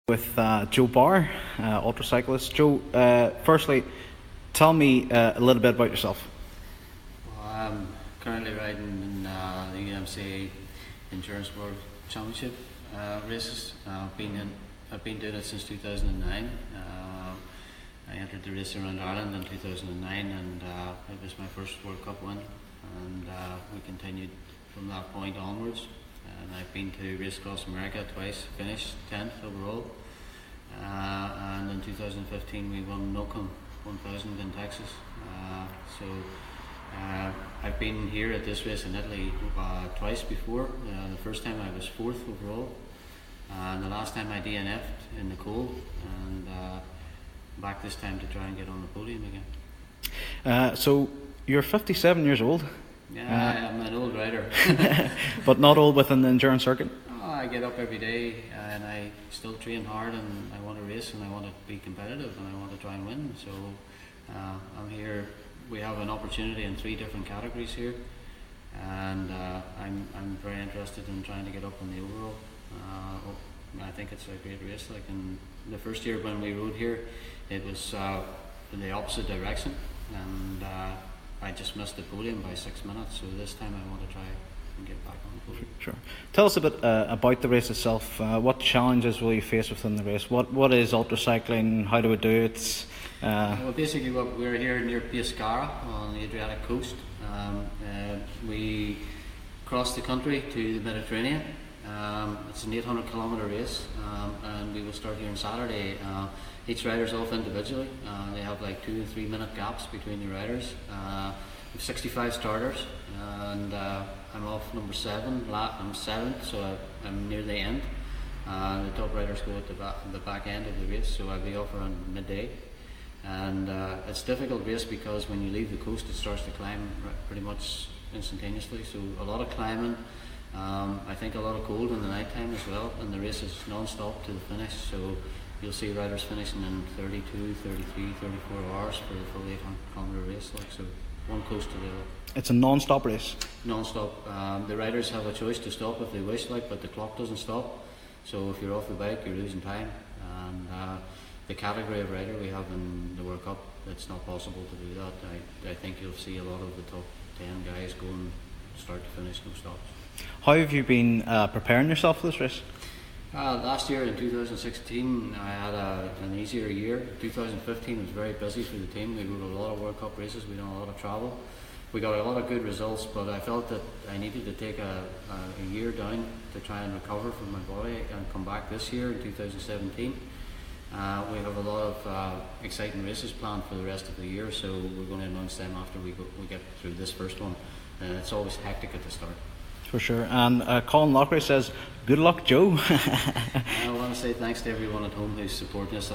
With Joe Barr, ultra cyclist. Joe, firstly, tell me a little bit about yourself. Well, I'm currently riding in the UMCA Endurance World Championship races. I've been doing it since 2009. I entered the race around Ireland in 2009, and it was my first World Cup win. And we continued from that point onwards. And I've been to Race Across America twice, finished 10th overall. And in 2015 we won Milcom 1000 in Texas. I've been here at this race in Italy twice before. The first time I was 4th overall, and the last time I DNF'd in the cold, and back this time to try and get on the podium again. So you're 57 years old. Yeah, I'm an old rider. But not old within the endurance circuit? Oh, I get up every day and I still train hard, and I want to race and I want to be competitive and I want to try and win. So I'm here. We have an opportunity in 3 different categories here, and I'm very interested in trying to get up in the overall. I think it's a great race. Like in the first year when we rode here, it was in the opposite direction, and I just missed the podium by 6 minutes, so this time I want to try and get back on the podium. Sure. Tell us a bit about the race itself. What challenges will you face within the race? What is ultracycling? How do we do it? Well, basically, we're here near Pescara on the Adriatic coast. We cross the country to the Mediterranean. It's an 800-kilometre race, and we will start here on Saturday. Each rider's off individually. They have like 2 and 3 minute gaps between the riders. We have 65 starters, and I'm off number 7. I'm 7th, so I'm near the end. The top riders go at the back end of the race, so I'll be off around midday. And it's a difficult race because when you leave the coast, it starts to climb pretty much instantaneously. So a lot of climbing. I think a lot of cold in the night time as well, and the race is non-stop to the finish. So you'll see riders finishing in 32, 33, 34 hours for the full 800-kilometre race. So one close to the other. It's a non-stop race. Non-stop. The riders have a choice to stop if they wish, but the clock doesn't stop. So if you're off the bike, you're losing time. And the category of rider we have in the World Cup, it's not possible to do that. I think you'll see a lot of the top 10 guys going start to finish, no stops. How have you been preparing yourself for this race? Last year in 2016 I had an easier year. 2015 was very busy for the team. We rode a lot of World Cup races, we done a lot of travel. We got a lot of good results, but I felt that I needed to take a year down to try and recover from my body and come back this year in 2017. We have a lot of exciting races planned for the rest of the year, so we're going to announce them after we get through this first one. It's always hectic at the start. For sure. And Colin Lockray says, good luck, Joe. I want to say thanks to everyone at home who's supporting us.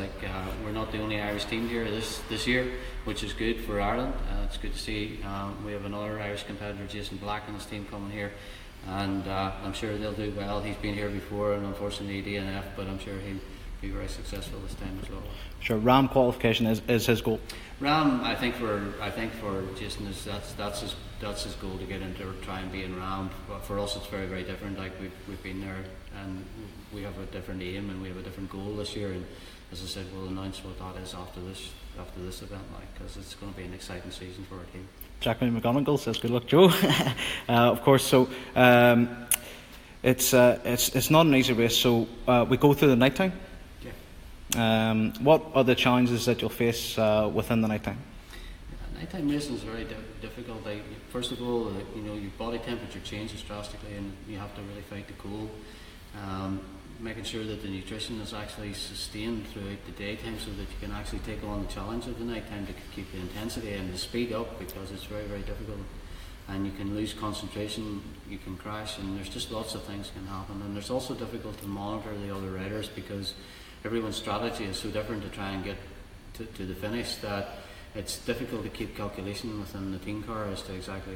We're not the only Irish team here this year, which is good for Ireland. It's good to see we have another Irish competitor, Jason Black, and his team coming here, and I'm sure they'll do well. He's been here before and unfortunately DNF, but I'm sure he'll be very successful this time as well. Sure. RAM qualification is his goal. RAM, I think for Jason that's his goal, to get into try and be in RAM. But for us, it's very, very different. Like we've been there, and we have a different aim and we have a different goal this year. And as I said, we'll announce what that is after this event, because it's going to be an exciting season for our team. Jackie McGonigal says, good luck, Joe. Of course. So it's not an easy race. So we go through the night time. What are the challenges that you'll face within the nighttime? Nighttime racing is very difficult. First of all, your body temperature changes drastically, and you have to really fight the cold. Making sure that the nutrition is actually sustained throughout the daytime, so that you can actually take on the challenge of the nighttime to keep the intensity and the speed up, because it's very, very difficult. And you can lose concentration, you can crash, and there's just lots of things can happen. And it's also difficult to monitor the other riders, because everyone's strategy is so different to try and get to the finish, that it's difficult to keep calculation within the team car as to exactly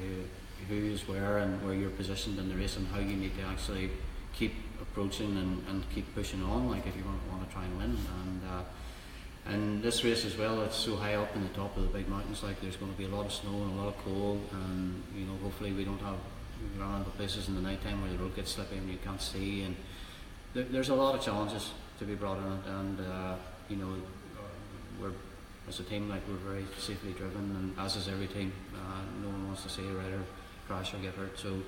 who is where and where you're positioned in the race, and how you need to actually keep approaching and keep pushing on, like if you want to try and win. And this race as well, it's so high up in the top of the big mountains, like there's going to be a lot of snow and a lot of cold, and hopefully we don't have run into places in the night time where the road gets slippy and you can't see, and there's a lot of challenges. to be brought in it, and you know, we're as a team, like, we're very safely driven, and as is every team. No one wants to see a rider crash or get hurt, so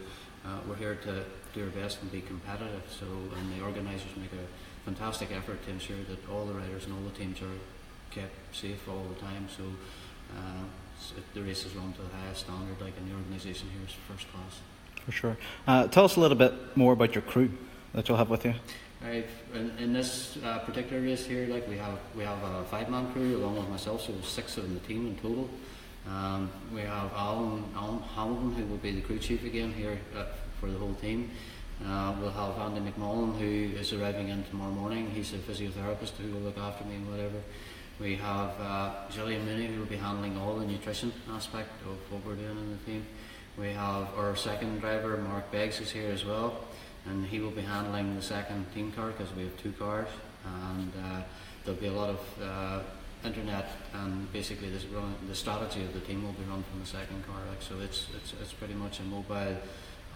we're here to do our best and be competitive. So, and the organisers make a fantastic effort to ensure that all the riders and all the teams are kept safe all the time. So the race is run to the highest standard, like, and the organisation here is first class. For sure. Tell us a little bit more about your crew that you'll have with you. Right, in this particular race here, like, we have a 5-man crew along with myself, so 6 in the team in total. We have Alan Hamilton, who will be the crew chief again here for the whole team. We'll have Andy McMullen, who is arriving in tomorrow morning. He's a physiotherapist who will look after me and whatever. We have Gillian Mooney, who will be handling all the nutrition aspect of what we're doing in the team. We have our second driver, Mark Beggs, is here as well, and he will be handling the second team car, because we have 2 cars, and there'll be a lot of internet, and basically the strategy of the team will be run from the second car. Like, so it's pretty much a mobile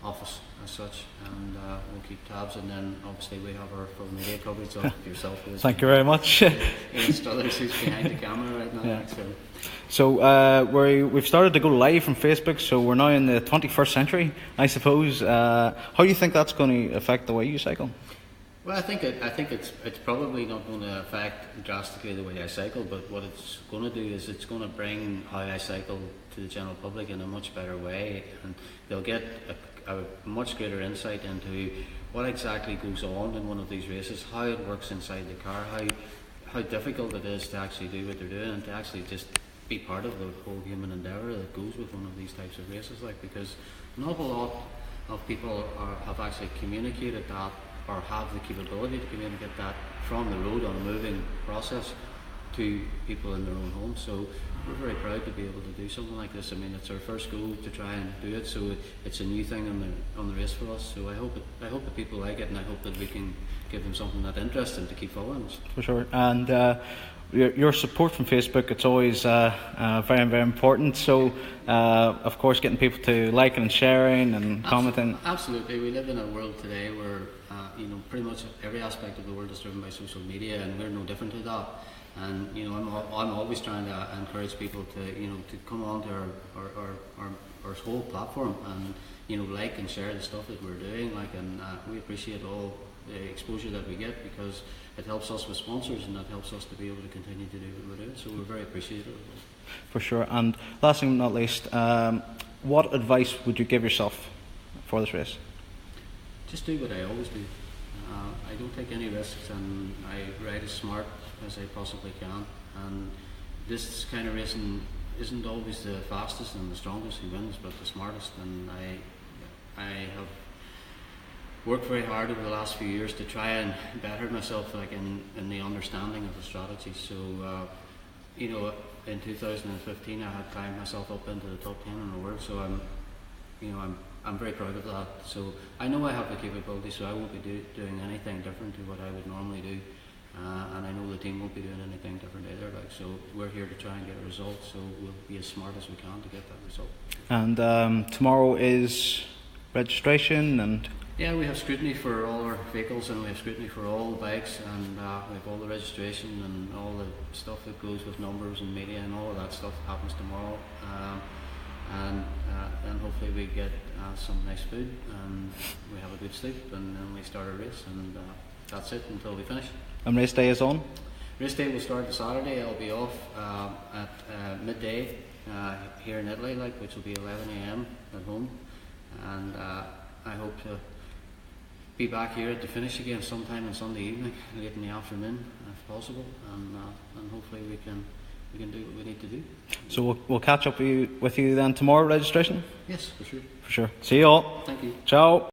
office as such, and we'll keep tabs, and then obviously we have our full media coverage of yourself. Thank you very much. Ian Struthers, who's behind the camera right now. Yeah. So we've started to go live from Facebook, so we're now in the 21st century, I suppose. How do you think that's going to affect the way you cycle? Well, I think it's probably not going to affect drastically the way I cycle, but what it's going to do is it's going to bring how I cycle to the general public in a much better way, and they'll get a much greater insight into what exactly goes on in one of these races, how it works inside the car, how difficult it is to actually do what they're doing, and to actually just be part of the whole human endeavour that goes with one of these types of races. Like, because an awful lot of people have actually communicated that, or have the capability to communicate that from the road on a moving process to people in their own homes. So we're very proud to be able to do something like this. I mean, it's our first goal to try and do it, so it's a new thing on the race for us. So I hope that people like it, and I hope that we can give them something that interests them to keep following us. For sure. And your support from Facebook, it's always very, very important. So, of course, getting people to liking and sharing and commenting. Absolutely. We live in a world today where pretty much every aspect of the world is driven by social media, and we're no different to that. And I'm always trying to encourage people to come on to our whole platform and like and share the stuff that we're doing. Like, and we appreciate all the exposure that we get, because it helps us with sponsors, and that helps us to be able to continue to do what we're doing. So we're very appreciative of it. For sure. And last thing but not least, what advice would you give yourself for this race? Just do what I always do. I don't take any risks, and I ride as smart as I possibly can. And this kind of racing isn't always the fastest and the strongest who wins, but the smartest. And I have worked very hard over the last few years to try and better myself, like, in the understanding of the strategy. So in 2015 I had climbed myself up into the top 10 in the world, so I'm very proud of that. So I know I have the capability, so I won't be doing anything different to what I would normally do, and I know the team won't be doing anything different either. Like, so we're here to try and get a result, so we'll be as smart as we can to get that result. And tomorrow is registration, and yeah, we have scrutiny for all our vehicles, and we have scrutiny for all the bikes, and we have all the registration and all the stuff that goes with numbers and media, and all of that stuff happens tomorrow. And hopefully we get some nice food, and we have a good sleep, and then we start our race, and that's it until we finish. And race day is on? Race day will start Saturday. I'll be off at midday here in Italy, which will be 11 AM at home, and I hope to be back here at the finish again sometime on Sunday evening, late in the afternoon if possible, and hopefully we can do what we need to do. So we'll catch up with you then tomorrow, registration? Yes, for sure. For sure. See you all. Thank you. Ciao.